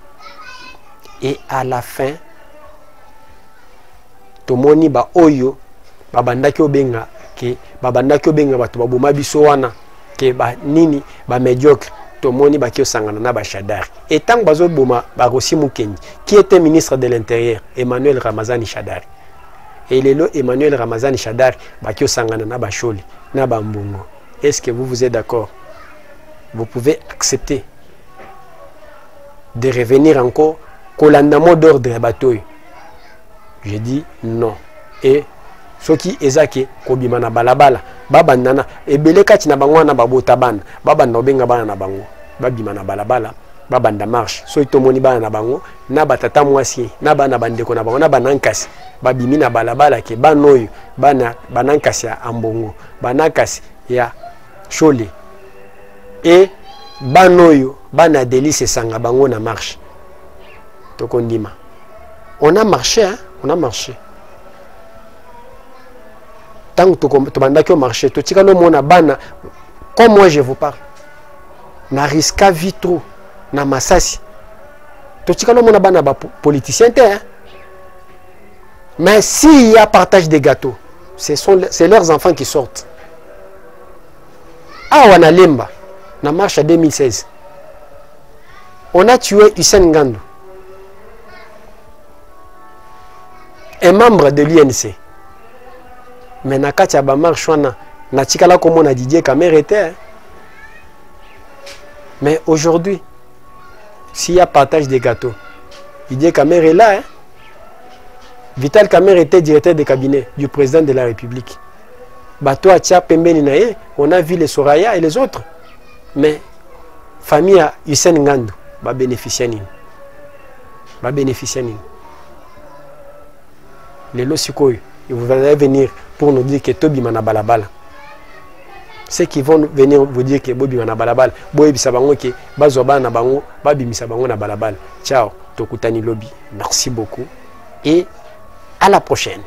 Et à la fin, Tomoni ba oyo, babandaki obenga, ke babandaki obenga batu baboma biso wana, ke ba nini ba médiocre. Tomoni Bakio Sangana na Bachadar. Et tant que Boma Barosi Mukenji, qui était ministre de l'Intérieur, Emmanuel Ramazani Chadar. Et il est là, Emmanuel Ramazani Chadar, Bakio Sangana na Bacholi, na Bambungo. Est-ce que vous êtes d'accord? Vous pouvez accepter de revenir encore Kolandamo d'ordre de bateau. Je dis non. Et ce qui est zake kobima na balabala babandana ebele kati na bango na babota bana babanda obenga bana na bango babima na balabala babanda marche so itomoni bana na bango na batata mwasi na bana bandeko na bango na banankasi babimi na balabala ke banoyo bana banankasi ya ambongo banankasi ya chole et banoyo bana delice sanga bango na marche tokondima. On a marché, hein? On a marché. Tant que tu as marché, tu as bana Comme moi je vous parle. Na risque vite trop. Na masasi. Totikalo mona bana ba politicien te. Hein? Mais s'il y a partage des gâteaux, c'est leurs enfants qui sortent. Ah, on a Lemba, na marche à 2016. On a tué Hussein Ngandou, un membre de l'INC. Mais na kati ya ba marche wana na tikala comme on a Didier Kamere était. Mais aujourd'hui, s'il y a partage des gâteaux, Didier Kamere est là. Hein? Vital Kamere était directeur de cabinet du président de la République. Bato Atia Pembeni Naye, on a vu les Soraya et les autres. Mais famille à Hussein Ngandou va bénéficier. Va bénéficier. Les Losikoy, ils vont venir pour nous dire que Tobi Mana Balabala. Ceux qui vont venir vous dire que Bobi Mana Balabala, Bobi Bisabango, que Bazoba Nabango, Babi Misabango na Balabala. Ciao, Tokutani Lobby. Merci beaucoup et à la prochaine.